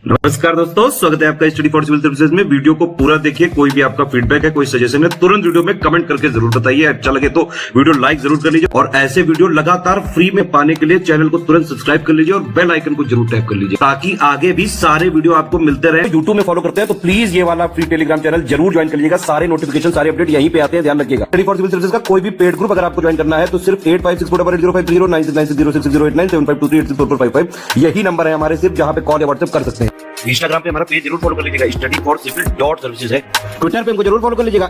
नमस्कार दोस्तों, स्वागत है आपका स्टडी फॉर सिविल सर्विसेज में। वीडियो को पूरा देखिए। कोई भी आपका फीडबैक है, कोई सजेशन है, तुरंत वीडियो में कमेंट करके जरूर बताइए। अच्छा लगे तो वीडियो लाइक जरूर कर लीजिए और ऐसे वीडियो लगातार फ्री में पाने के लिए चैनल को तुरंत सब्सक्राइब कर लीजिए और बेल आइकन को जरूर टैप कर लीजिए ताकि आगे भी सारे वीडियो आपको मिलते रहे। यूट्यूब में फॉलो करते हैं तो प्लीज ये वाला फ्री टेलीग्राम चैनल जरूर ज्वाइन कर लीजिएगा। सारे नोटिफिकेशन, सारे अपडेट यहीं पे आते हैं, ध्यान रखिएगा। स्टडी फॉर सिविल सर्विसेज का कोई भी पेड ग्रुप अगर आपको ज्वाइन करना है तो सिर्फ 856480560660897523864455 यही नंबर है हमारे, सिर्फ जहां पे कॉल या व्हाट्सएप कर सकते हैं। इंस्टाग्राम पे हमारा पेज जरूर फॉलो कर लीजिएगा, studyforcivil.services है। ट्विटर पे हमको जरूर फॉलो कर लीजिएगा,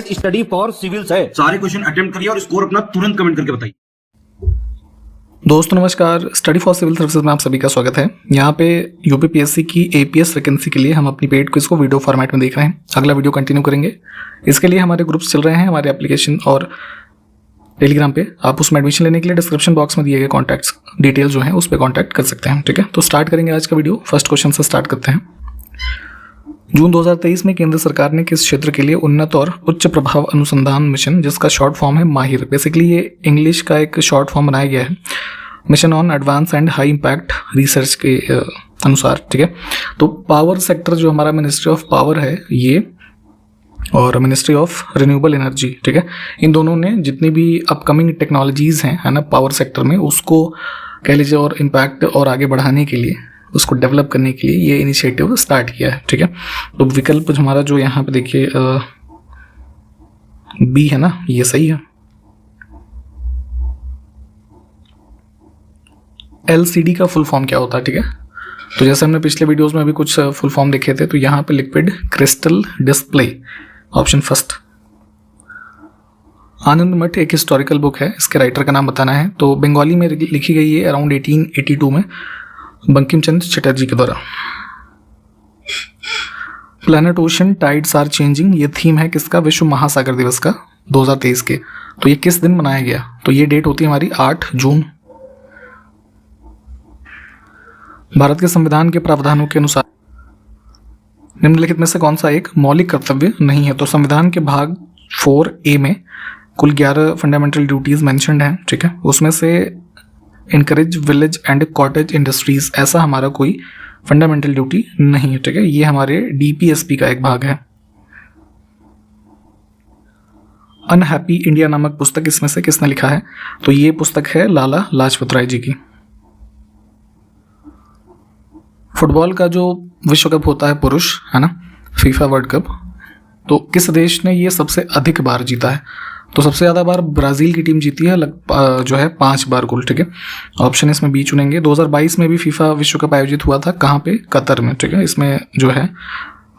@studyforcivils है। सारे क्वेश्चन अटेम्प्ट करिए और स्कोर अपना तुरंत कमेंट करके बताइए। दोस्तों नमस्कार, स्टडी फॉर सिविल सर्विसेज में आप सभी का स्वागत है। यहाँ पे यूपीपीएससी की एपीएस वैकेंसी के लिए हम अपनी पेड क्विज को वीडियो फॉर्मेट में देख रहे हैं। अगला वीडियो कंटिन्यू करेंगे। इसके लिए हमारे ग्रुप्स चल रहे हैं, हमारे एप्लीकेशन और टेलीग्राम पे। आप उसमें एडमिशन लेने के लिए डिस्क्रिप्शन बॉक्स में दिए गए कॉन्टैक्ट्स डिटेल जो है उस पर कॉन्टैक्ट कर सकते हैं। ठीक है, तो स्टार्ट करेंगे आज का वीडियो। फर्स्ट क्वेश्चन से स्टार्ट करते हैं। जून 2023 में केंद्र सरकार ने किस क्षेत्र के लिए उन्नत और उच्च प्रभाव अनुसंधान मिशन, जिसका शॉर्ट फॉर्म है माहिर, बेसिकली ये इंग्लिश का एक शॉर्ट फॉर्म बनाया गया है, mission on advance and high impact research के अनुसार। ठीक है, तो पावर सेक्टर जो हमारा मिनिस्ट्री ऑफ पावर है ये और मिनिस्ट्री ऑफ रिन्यूएबल एनर्जी, ठीक है, इन दोनों ने जितनी भी अपकमिंग टेक्नोलॉजीज़ हैं, है ना, पावर सेक्टर में, उसको कह लीजिए और इम्पैक्ट और आगे बढ़ाने के लिए, उसको डेवलप करने के लिए ये इनिशिएटिव स्टार्ट किया है। ठीक है, तो विकल्प हमारा जो यहाँ पे देखिए बी है ना, ये सही है। LCD का फुल फॉर्म क्या होता है? ठीक है, तो जैसे हमने पिछले वीडियोस में भी कुछ फुल फॉर्म देखे थे, तो यहाँ पे liquid crystal display, option first. Anand Math एक हिस्टोरिकल बुक है, इसके राइटर का नाम बताना है। तो बंगाली में लिखी गई है अराउंड 1882 में बंकिम चंद्र चटर्जी के द्वारा। Planet ocean tides are changing, ये थीम है किसका? विश्व महासागर दिवस का 2023 के। तो ये किस दिन मनाया गया? तो ये डेट होती है हमारी 8 जून। भारत के संविधान के प्रावधानों के अनुसार निम्नलिखित में से कौन सा एक मौलिक कर्तव्य नहीं है? तो संविधान के भाग 4A में कुल 11 फंडामेंटल ड्यूटीज मेंशन्ड हैं। ठीक है, उसमें से encourage village and cottage industries, ऐसा हमारा कोई फंडामेंटल ड्यूटी नहीं है। ठीक है, ये हमारे DPSP का एक भाग है। अनहैप्पी इंडिया नामक पुस्तक इसमें से किसने लिखा है? तो ये पुस्तक है लाला लाजपत राय जी की। फुटबॉल का जो विश्व कप होता है पुरुष, है ना, फीफा वर्ल्ड कप, तो किस देश ने ये सबसे अधिक बार जीता है? तो सबसे ज़्यादा बार ब्राज़ील की टीम जीती है, जो है 5 बार कुल। ठीक है, ऑप्शन इसमें बी चुनेंगे। 2022 में भी फीफा विश्व कप आयोजित हुआ था, कहाँ पे? कतर में। ठीक है, इसमें जो है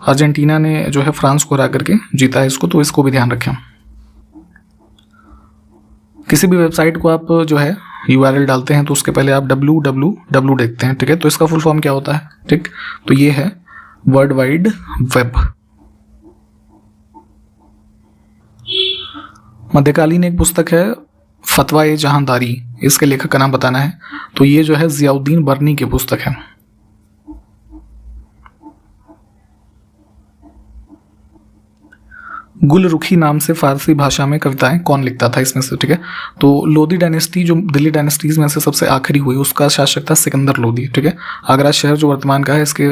अर्जेंटीना ने जो है फ्रांस को हरा करके जीता है इसको, तो इसको भी ध्यान रखें। किसी भी वेबसाइट को आप जो है URL डालते हैं तो उसके पहले आप www देखते हैं। ठीक है, तो इसका फुल फॉर्म क्या होता है? ठीक, तो ये है वर्ल्ड वाइड वेब। मध्यकालीन एक पुस्तक है फतवा-ए जहांदारी, इसके लेखक का नाम बताना है। तो ये जो है जियाउद्दीन बर्नी की पुस्तक है। गुलरुखी नाम से फारसी भाषा में कविताएं कौन लिखता था इसमें से? ठीक है, तो लोधी डायनेस्टी जो दिल्ली डायनेस्टीज में से सबसे आखिरी हुई, उसका शासक था सिकंदर लोधी। ठीक है, आगरा शहर जो वर्तमान का है, इसके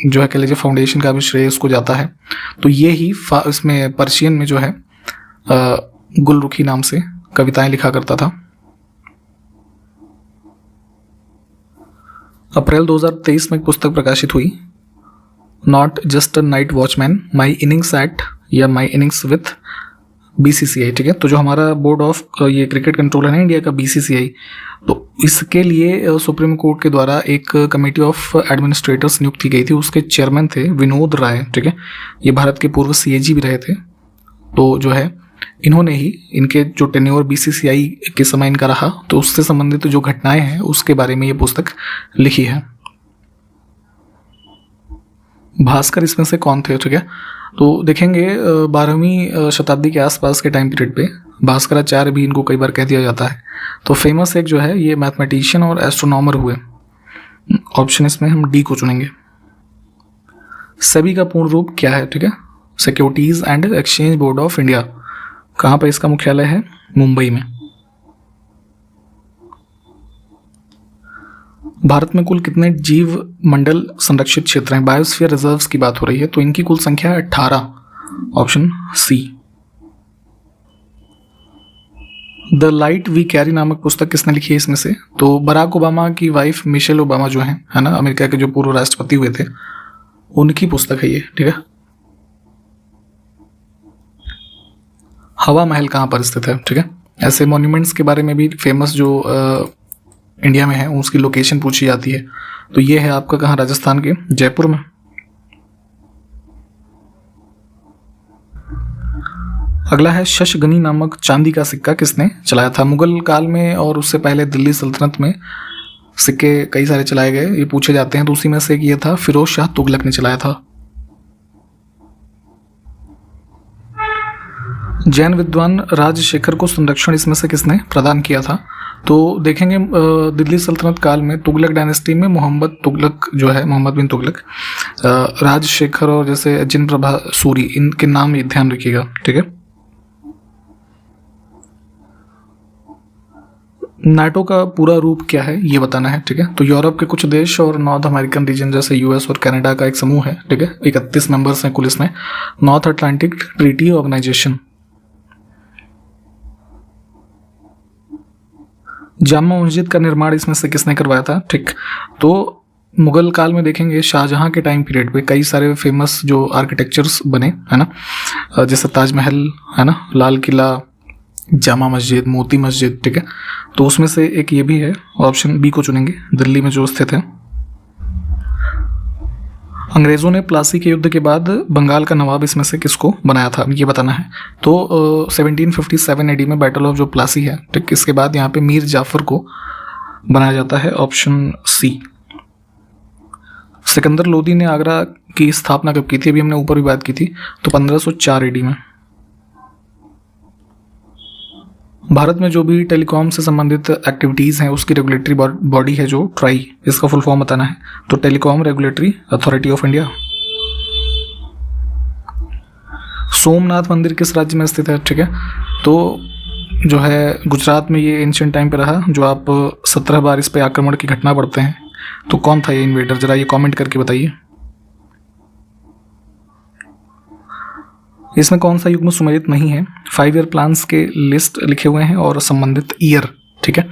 जो है कह लीजिए फाउंडेशन का भी श्रेय इसको जाता है। तो ये ही इसमें पर्शियन में जो है गुलरुखी नाम से कविताएं लिखा करता था। अप्रैल 2023 में एक पुस्तक प्रकाशित हुई, not just a night watchman, my innings at या माई इनिंग्स विथ BCCI। ठीक है, तो जो हमारा बोर्ड ऑफ ये क्रिकेट कंट्रोलर है इंडिया का BCCI, तो इसके लिए सुप्रीम कोर्ट के द्वारा एक कमेटी ऑफ एडमिनिस्ट्रेटर्स नियुक्त की गई थी। उसके चेयरमैन थे विनोद राय। ठीक है, ये भारत के पूर्व CAG भी रहे थे। तो जो है इन्होंने ही इनके जो टेन्योर BCCI के समय इनका रहा, तो उससे संबंधित जो घटनाएं हैं उसके बारे में ये पुस्तक लिखी है। भास्कर इसमें से कौन थे? ठीक है, तो देखेंगे 12वीं शताब्दी के आसपास के टाइम पीरियड पे भास्कराचार्य भी इनको कई बार कह दिया जाता है। तो फेमस एक जो है ये मैथमेटिशियन और एस्ट्रोनॉमर हुए। ऑप्शन इसमें हम डी को चुनेंगे। सेबी का पूर्ण रूप क्या है? ठीक है, securities and exchange board of India. कहाँ पे इसका मुख्यालय है? मुंबई में। भारत में कुल कितने जीव मंडल संरक्षित क्षेत्र हैं? बायोस्फीयर रिजर्व्स की बात हो रही है, तो इनकी कुल संख्या है 18, option C. The light we carry नामक पुस्तक किसने लिखी है इसमें से? तो बराक ओबामा की वाइफ मिशेल ओबामा जो है ना, अमेरिका के जो पूर्व राष्ट्रपति हुए थे, उनकी पुस्तक है ये, ठीक है। हवा महल कहाँ पर स्थित है? ठीक है, ऐसे मॉन्यूमेंट्स के बारे में भी फेमस जो इंडिया में है उसकी लोकेशन पूछी जाती है। तो ये है आपका कहाँ? राजस्थान के जयपुर में। अगला है शशगनी नामक चांदी का सिक्का किसने चलाया था? मुगल काल में और उससे पहले दिल्ली सल्तनत में सिक्के कई सारे चलाए गए, ये पूछे जाते हैं। तो उसी में से एक ये था, फिरोज शाह तुगलक ने चलाया था। जैन विद्वान राजशेखर को संरक्षण इसमें से किसने प्रदान किया था? तो देखेंगे दिल्ली सल्तनत काल में तुगलक डायनेस्टी में मोहम्मद तुगलक जो है, मोहम्मद बिन तुगलक, राजशेखर और जैसे जिन प्रभा सूरी, इनके नाम ये ध्यान रखिएगा, ठीक है। नाटो का पूरा रूप क्या है ये बताना है, ठीक है। तो यूरोप के कुछ देश और नॉर्थ अमेरिकन रीजन जैसे यूएस और कनाडा का एक समूह है, ठीक है। 31 मेंबर्स हैं कुल इसमें। North Atlantic Treaty Organization. Jama Masjid का निर्माण इसमें से किसने करवाया था? ठीक, तो मुगल काल में देखेंगे शाहजहां के टाइम पीरियड पे कई सारे फेमस जो आर्किटेक्चर्स बने, है ना, जैसे ताजमहल, है ना, लाल किला, जामा मस्जिद, मोती मस्जिद, ठीक है। तो उसमें से एक ये भी है, ऑप्शन बी को चुनेंगे, दिल्ली में जो स्थित है। अंग्रेज़ों ने प्लासी के युद्ध के बाद बंगाल का नवाब इसमें से किसको बनाया था ये बताना है। तो 1757 AD में बैटल ऑफ जो प्लासी है, ठीक, इसके बाद यहाँ पे मीर जाफर को बनाया जाता है, ऑप्शन सी। सिकंदर लोदी ने आगरा की स्थापना कब की थी? अभी हमने ऊपर भी बात की थी, तो 1504 AD में। भारत में जो भी टेलीकॉम से संबंधित एक्टिविटीज़ हैं उसकी रेगुलेटरी बॉडी है जो ट्राई, इसका फुल फॉर्म बताना है। तो telecom regulatory authority of India. Somnath मंदिर किस राज्य में स्थित है? ठीक है, तो जो है गुजरात में ये एंशिएंट टाइम पे रहा, जो आप 17 बार इस पे आक्रमण की घटना पढ़ते हैं। तो कौन था ये इन्वेडर, जरा ये कमेंट करके बताइए। इसमें कौन सा युग्म सुमेलित नहीं है? 5 ईयर प्लान्स के लिस्ट लिखे हुए हैं और संबंधित ईयर, ठीक है।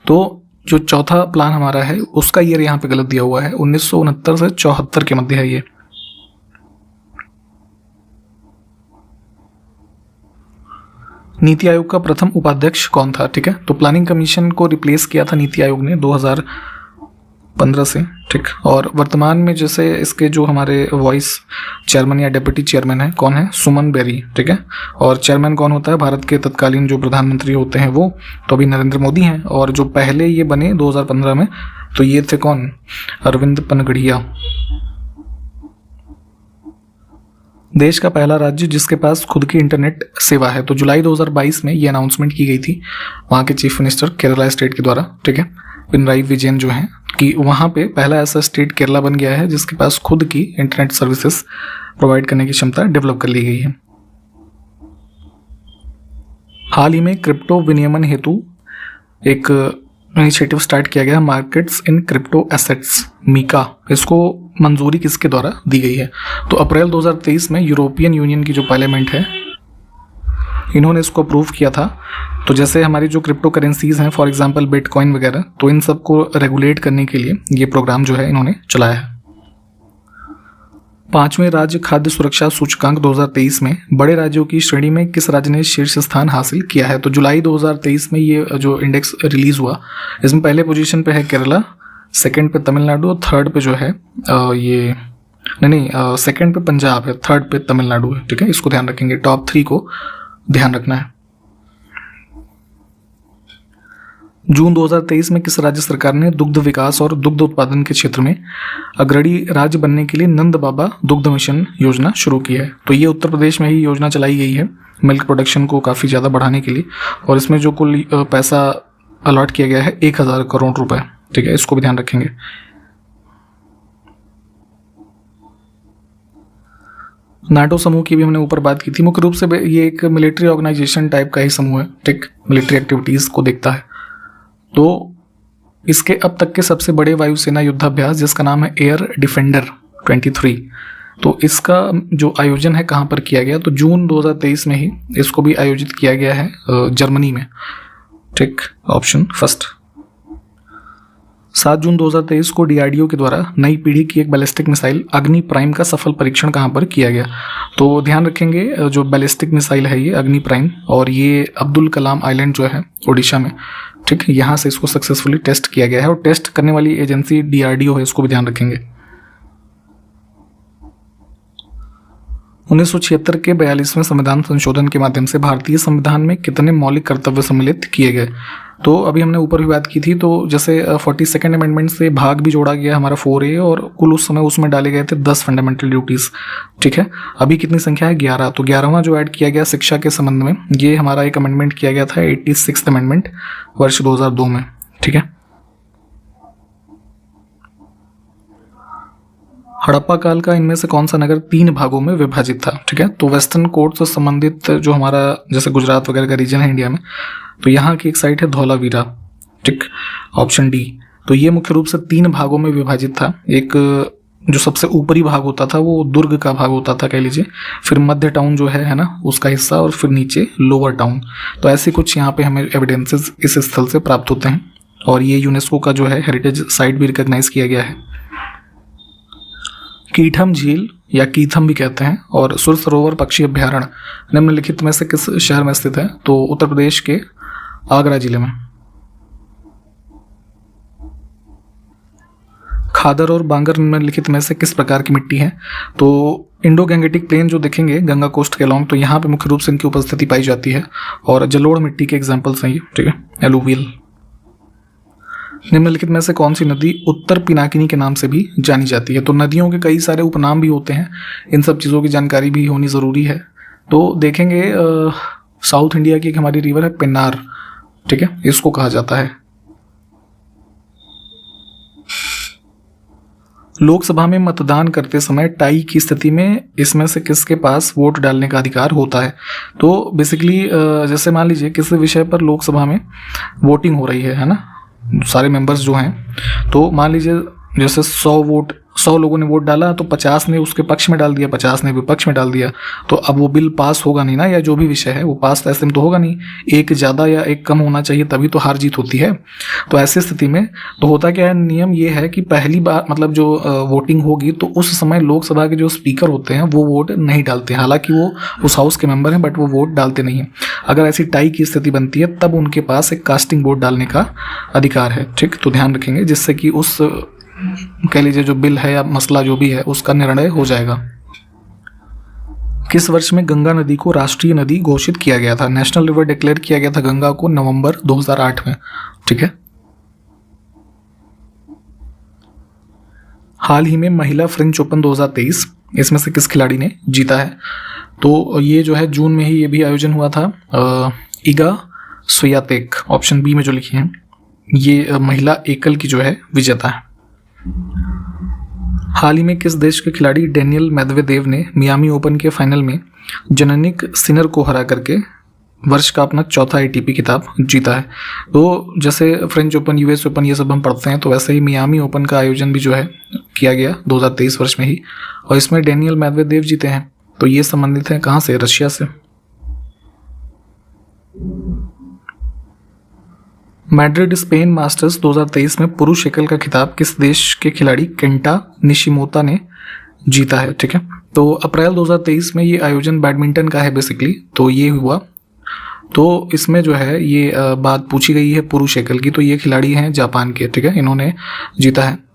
तो जो चौथा प्लान हमारा है उसका ईयर यहाँ पे गलत दिया हुआ है, 1969 से 74 के मध्य है ये। नीति आयोग का प्रथम उपाध्यक्ष कौन था? ठीक है, तो प्लानिंग कमीशन को रिप्लेस किया था नीति आयोग ने 2015 से, ठीक। और वर्तमान में जैसे इसके जो हमारे वाइस चेयरमैन या डिप्टी चेयरमैन है, कौन है? सुमन बेरी, ठीक है। और चेयरमैन कौन होता है? भारत के तत्कालीन जो प्रधानमंत्री होते हैं वो तो अभी नरेंद्र मोदी हैं। और जो पहले ये बने 2015 में, तो ये थे कौन? अरविंद पनगड़िया। देश का पहला राज्य जिसके पास खुद की इंटरनेट सेवा है, तो जुलाई 2022 में ये अनाउंसमेंट की गई थी वहाँ के चीफ मिनिस्टर केरला स्टेट के द्वारा, ठीक है, पिनराई विजयन जो हैं, कि वहाँ पे पहला ऐसा स्टेट केरला बन गया है जिसके पास खुद की इंटरनेट सर्विसेज प्रोवाइड करने की क्षमता डेवलप कर ली गई है। हाल ही में क्रिप्टो विनियमन हेतु एक इनिशिएटिव स्टार्ट किया गया, markets in crypto assets, MiCA. इसको मंजूरी किसके द्वारा दी गई है? तो अप्रैल 2023 में यूरोपियन यूनियन की जो पार्लियामेंट है, इन्होंने इसको अप्रूव किया था। तो जैसे हमारी जो क्रिप्टो करेंसीज हैं, फॉर एग्जांपल बिटकॉइन वगैरह, तो इन सब को रेगुलेट करने के लिए ये प्रोग्राम जो है इन्होंने चलाया है। 5वें राज्य खाद्य सुरक्षा सूचकांक 2023 में बड़े राज्यों की श्रेणी में किस राज्य ने शीर्ष स्थान हासिल किया है? तो जुलाई 2023 में ये जो इंडेक्स रिलीज हुआ, इसमें पहले पोजीशन पे है केरला, सेकंड पे तमिलनाडु, थर्ड पे जो है ये सेकंड पे पंजाब है, थर्ड पे तमिलनाडु है, ठीक है। इसको ध्यान रखेंगे, टॉप 3 को ध्यान रखना है। जून 2023 में किस राज्य सरकार ने दुग्ध विकास और दुग्ध उत्पादन के क्षेत्र में अग्रणी राज्य बनने के लिए नंद बाबा दुग्ध मिशन योजना शुरू की है? तो ये उत्तर प्रदेश में ही योजना चलाई गई है मिल्क प्रोडक्शन को काफ़ी ज़्यादा बढ़ाने के लिए। और इसमें जो कुल पैसा अलॉट किया गया है 1000 करोड़ रुपए, ठीक है, इसको भी ध्यान रखेंगे। नाटो समूह की भी हमने ऊपर बात की थी। मुख्य रूप से ये एक मिलिट्री ऑर्गेनाइजेशन टाइप का ही समूह है, ठीक, मिलिट्री एक्टिविटीज़ को देखता है। तो इसके अब तक के सबसे बड़े वायुसेना युद्धाभ्यास जिसका नाम है एयर डिफेंडर 23, तो इसका जो आयोजन है कहाँ पर किया गया, तो जून 2023 में ही इसको भी आयोजित किया गया है जर्मनी में। ठीक, ऑप्शन फर्स्ट। 7 जून 2023 को डीआरडीओ के द्वारा नई पीढ़ी की एक बैलिस्टिक मिसाइल अग्नि प्राइम का सफल परीक्षण कहाँ पर किया गया, तो ध्यान रखेंगे जो बैलिस्टिक मिसाइल है ये अग्नि प्राइम, और ये अब्दुल कलाम आइलैंड जो है उड़ीसा में, ठीक, यहाँ से इसको सक्सेसफुली टेस्ट किया गया है, और टेस्ट करने वाली एजेंसी डीआरडीओ है, इसको भी ध्यान रखेंगे। 1976 के 42वें संविधान संशोधन के माध्यम से भारतीय संविधान में कितने मौलिक कर्तव्य सम्मिलित किए गए, तो अभी हमने ऊपर भी बात की थी, तो जैसे 42nd अमेंडमेंट से भाग भी जोड़ा गया हमारा 4A, और कुल उस समय उसमें डाले गए थे 10 फंडामेंटल ड्यूटीज़। ठीक है, अभी कितनी संख्या है 11, तो 11वां जो ऐड किया गया शिक्षा के संबंध में, ये हमारा एक अमेंडमेंट किया गया था 86th अमेंडमेंट वर्ष 2002 में। ठीक है, हड़प्पा काल का इनमें से कौन सा नगर 3 भागों में विभाजित था। ठीक है, तो वेस्टर्न कोर्ट से संबंधित जो हमारा जैसे गुजरात वगैरह का रीजन है इंडिया में, तो यहाँ की एक साइट है धौलावीरा। ठीक, ऑप्शन डी। तो ये मुख्य रूप से 3 भागों में विभाजित था। एक जो सबसे ऊपरी भाग होता था वो दुर्ग का भाग होता था कह लीजिए, फिर मध्य टाउन जो है ना उसका हिस्सा, और फिर नीचे लोअर टाउन। तो ऐसे कुछ यहाँ पे हमें एविडेंसेस इस स्थल से प्राप्त होते हैं, और ये यूनेस्को का जो है हेरिटेज साइट भी रिकॉग्नाइज किया गया है। कीथम झील या कीथम भी कहते हैं और सुर सरोवर पक्षी अभ्यारण्य निम्नलिखित में से किस शहर में स्थित है, तो उत्तर प्रदेश के आगरा जिले में। खादर और बांगर निम्नलिखित में से किस प्रकार की मिट्टी है, तो इंडो गैंगेटिक प्लेन जो देखेंगे गंगा कोस्ट के अलॉन्ग, तो यहाँ पे मुख्य रूप से इनकी उपस्थिति पाई जाती है, और जलोढ़ मिट्टी के एग्जाम्पल्स हैं ये। ठीक है, एलुवियल। निम्नलिखित में से कौन सी नदी उत्तर पिनाकिनी के नाम से भी जानी जाती है, तो नदियों के कई सारे उपनाम भी होते हैं, इन सब चीज़ों की जानकारी भी होनी ज़रूरी है। तो देखेंगे साउथ इंडिया की एक हमारी रिवर है पेन्नार। ठीक है, इसको कहा जाता है। लोकसभा में मतदान करते समय टाई की स्थिति में इसमें से किसके पास वोट डालने का अधिकार होता है, तो बेसिकली जैसे मान लीजिए किसी विषय पर लोकसभा में वोटिंग हो रही है ना, सारे मेंबर्स जो हैं, तो मान लीजिए जैसे 100 लोगों ने वोट डाला, तो 50 ने उसके पक्ष में डाल दिया, 50 ने विपक्ष में डाल दिया, तो अब वो बिल पास होगा नहीं ना, या जो भी विषय है वो पास ऐसे में तो होगा नहीं, एक ज़्यादा या एक कम होना चाहिए, तभी तो हार जीत होती है। तो ऐसी स्थिति में तो होता क्या है, नियम ये है कि पहली बार मतलब जो वोटिंग होगी तो उस समय लोकसभा के जो स्पीकर होते हैं वो वोट नहीं डालते, हालांकि वो उस हाउस के मेंबर हैं बट वो वोट डालते नहीं हैं। अगर ऐसी टाई की स्थिति बनती है तब उनके पास एक कास्टिंग वोट डालने का अधिकार है। ठीक, तो ध्यान रखेंगे, जिससे कि उस कह लीजिए जो बिल है या मसला जो भी है उसका निर्णय हो जाएगा। किस वर्ष में गंगा नदी को राष्ट्रीय नदी घोषित किया गया था, नेशनल रिवर डिक्लेयर किया गया था गंगा को नवंबर 2008 में। ठीक है, हाल ही में महिला फ्रेंच ओपन 2023 इसमें से किस खिलाड़ी ने जीता है, तो ये जो है जून में ही ये भी आयोजन हुआ था, इगा स्वियातेक, ऑप्शन बी में जो लिखी है, ये महिला एकल की जो है विजेता है। हाल ही में किस देश के खिलाड़ी डेनियल मेदवेदेव ने मियामी ओपन के फाइनल में जेनिक सिनर को हरा करके वर्ष का अपना चौथा एटीपी खिताब जीता है। तो जैसे फ्रेंच ओपन, यूएस ओपन ये सब हम पढ़ते हैं, तो वैसे ही मियामी ओपन का आयोजन भी जो है किया गया 2023 वर्ष में ही, और इसमें डेनियल मेदवेदेव जीते हैं। तो ये संबंधित है कहाँ से, रशिया से। मैड्रिड स्पेन मास्टर्स 2023 में पुरुष एकल का खिताब किस देश के खिलाड़ी केंटा निशिमोता ने जीता है। ठीक है, तो अप्रैल 2023 में ये आयोजन बैडमिंटन का है बेसिकली, तो ये हुआ। तो इसमें जो है ये बात पूछी गई है पुरुष एकल की, तो ये खिलाड़ी हैं जापान के। ठीक है, इन्होंने जीता है,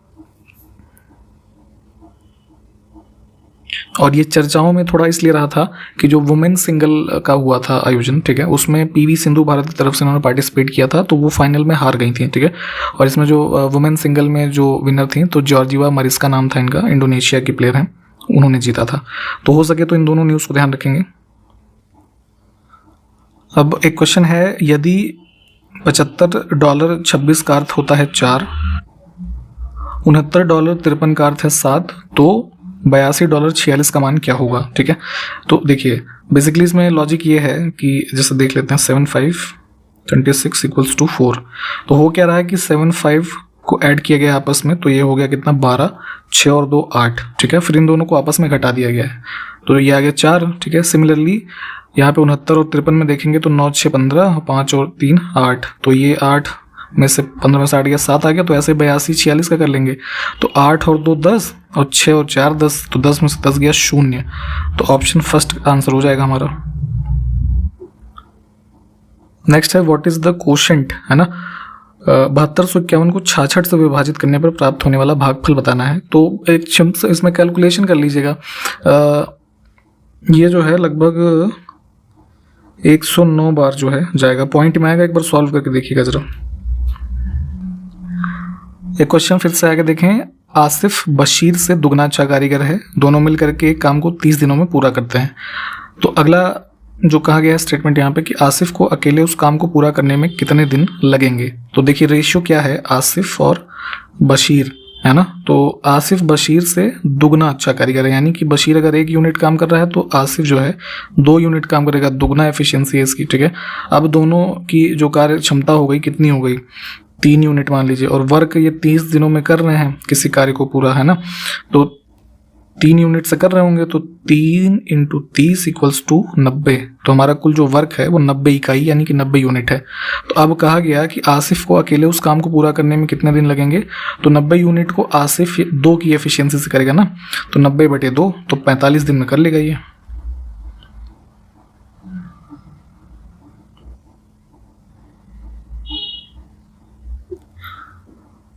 और ये चर्चाओं में थोड़ा इसलिए रहा था कि जो वुमेन सिंगल का हुआ था आयोजन, ठीक है, उसमें पीवी सिंधु भारत की तरफ से उन्होंने पार्टिसिपेट किया था, तो वो फाइनल में हार गई थी। ठीक है, और इसमें जो वुमेन सिंगल में जो विनर थी, तो जॉर्जिया मरिस्का नाम था इनका, इंडोनेशिया की प्लेयर हैं, उन्होंने जीता था। तो हो सके तो इन दोनों न्यूज़ को ध्यान रखेंगे। अब एक क्वेश्चन है, यदि $75 का अर्थ होता है 4, $69 का अर्थ है 7, तो $82.46 का मान क्या होगा। ठीक है, तो देखिए बेसिकली इसमें लॉजिक ये है कि जैसे देख लेते हैं 7, 5, 26 इक्वल्स टू 4। तो हो क्या रहा है कि 7 5 को ऐड किया गया आपस में, तो ये हो गया कितना 12, 6 और 2 8, ठीक है। फिर इन दोनों को आपस में घटा दिया गया है तो ये आ गया 4, ठीक है। सिमिलरली यहाँ पे 69 और 53 में देखेंगे तो 9 6 15, 5 और 3 8, तो ये 8 में से 15 में से 8 गया 7 आ गया। तो ऐसे 82 46 का कर लेंगे तो 8 और 2 10 और 6 और 4 10, तो 10 में से 10 गया 0। तो ऑप्शन फर्स्ट आंसर हो जाएगा हमारा। नेक्स्ट है व्हाट इज द कोशेंट, है ना। 7251 को 66 से विभाजित करने पर प्राप्त होने वाला भागफल बताना है। तो एक इसमें कैलकुलेशन कर लीजिएगा। ये जो है लगभग 109 बार जो है जाएगा, पॉइंट में आएगा। एक बार सॉल्व करके देखिएगा जरा। एक क्वेश्चन फिर से आगे देखें। आसिफ बशीर से दुगना अच्छा कारीगर है, दोनों मिलकर के एक काम को 30 दिनों में पूरा करते हैं। तो अगला जो कहा गया है स्टेटमेंट यहाँ पे कि आसिफ को अकेले उस काम को पूरा करने में कितने दिन लगेंगे। तो देखिए रेशियो क्या है, आसिफ और बशीर, है ना। तो आसिफ बशीर से दुगना अच्छा कारीगर है, यानी कि बशीर अगर 1 यूनिट काम कर रहा है तो आसिफ जो है 2 यूनिट काम करेगा, दुगना एफिशिएंसी है इसकी, ठीक है। अब दोनों की जो कार्य क्षमता हो गई कितनी हो गई, 3 यूनिट मान लीजिए, और वर्क ये 30 दिनों में कर रहे हैं किसी कार्य को पूरा, है ना। तो 3 यूनिट से कर रहे होंगे तो 3 × 30 इक्वल्स टू 90। तो हमारा कुल जो वर्क है वो 90 इकाई यानी कि 90 यूनिट है। तो अब कहा गया कि आसिफ को अकेले उस काम को पूरा करने में कितने दिन लगेंगे। तो 90 यूनिट को आसिफ 2 की एफिशिएंसी से करेगा ना, तो 90/2 तो 45 दिन में कर लेगा ये।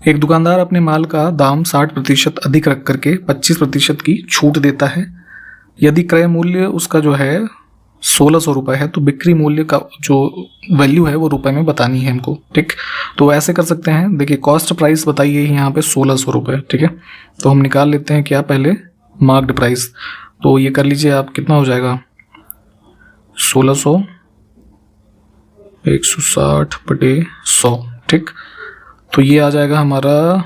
एक दुकानदार अपने माल का दाम 60% अधिक रख करके 25% की छूट देता है। यदि क्रय मूल्य उसका जो है 1600 रुपये है तो बिक्री मूल्य का जो वैल्यू है वो रुपए में बतानी है हमको, ठीक। तो ऐसे कर सकते हैं, देखिए कॉस्ट प्राइस बताइए यहाँ पे 1600 रुपये, ठीक है। तो हम निकाल लेते हैं क्या, पहले मार्क्ड प्राइस। तो ये कर लीजिए आप, कितना हो जाएगा 1600 160/100, ठीक। तो ये आ जाएगा हमारा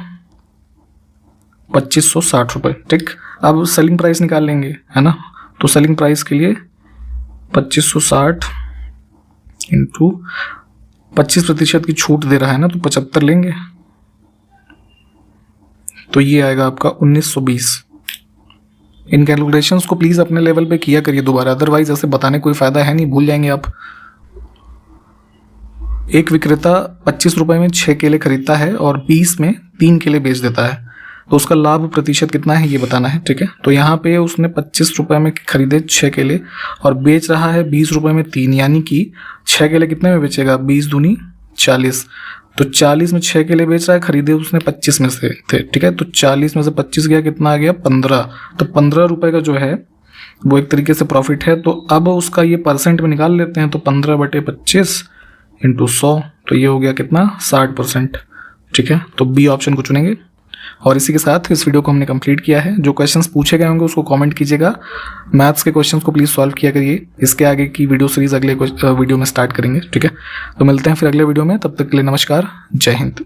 2560 रुपये, ठीक। अब सेलिंग प्राइस निकाल लेंगे, है ना। तो सेलिंग प्राइस के लिए 2560 इंटू 25% की छूट दे रहा है ना, तो 75 लेंगे, तो ये आएगा आपका 1920। इन कैलकुलेशंस को प्लीज़ अपने लेवल पे किया करिए दोबारा, अदरवाइज ऐसे बताने कोई फ़ायदा है नहीं, भूल जाएंगे आप। एक विक्रेता 25 रुपये में 6 केले खरीदता है और 20 में 3 केले बेच देता है, तो उसका लाभ प्रतिशत कितना है ये बताना है, ठीक है। तो यहाँ पे उसने 25 रुपये में खरीदे 6 केले और बेच रहा है 20 रुपये में 3, यानी कि 6 केले कितने में बेचेगा, 20 दूनी 40। तो 40 में 6 केले बेच रहा है, खरीदे उसने 25 में से थे, ठीक है। तो 40 में से 25 गया, कितना आ गया 15। तो 15 रुपये का जो है वो एक तरीके से प्रॉफिट है। तो अब उसका ये परसेंट में निकाल लेते हैं, तो 15/25 इंटू 100, तो ये हो गया कितना 60%, ठीक है। तो बी ऑप्शन को चुनेंगे। और इसी के साथ इस वीडियो को हमने कंप्लीट किया है। जो क्वेश्चंस पूछे गए होंगे उसको कमेंट कीजिएगा। मैथ्स के क्वेश्चंस को प्लीज़ सॉल्व किया करिए। इसके आगे की वीडियो सीरीज अगले वीडियो में स्टार्ट करेंगे, ठीक है। तो मिलते हैं फिर अगले वीडियो में, तब तक के लिए नमस्कार, जय हिंद।